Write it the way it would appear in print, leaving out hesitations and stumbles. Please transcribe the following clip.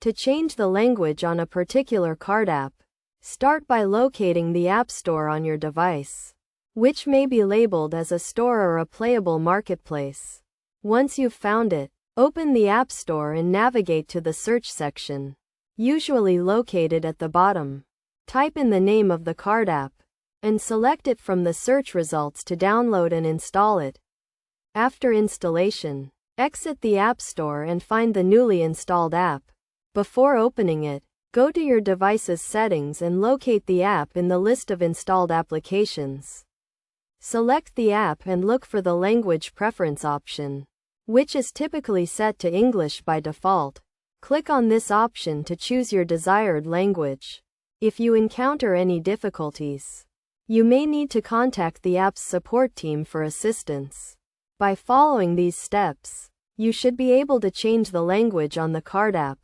To change the language on a particular card app, start by locating the App Store on your device, which may be labeled as a store or a playable marketplace. Once you've found it, open the App Store and navigate to the search section, usually located at the bottom. Type in the name of the card app, and select it from the search results to download and install it. After installation, exit the App Store and find the newly installed app. Before opening it, go to your device's settings and locate the app in the list of installed applications. Select the app and look for the language preference option, which is typically set to English by default. Click on this option to choose your desired language. If you encounter any difficulties, you may need to contact the app's support team for assistance. By following these steps, you should be able to change the language on the card app.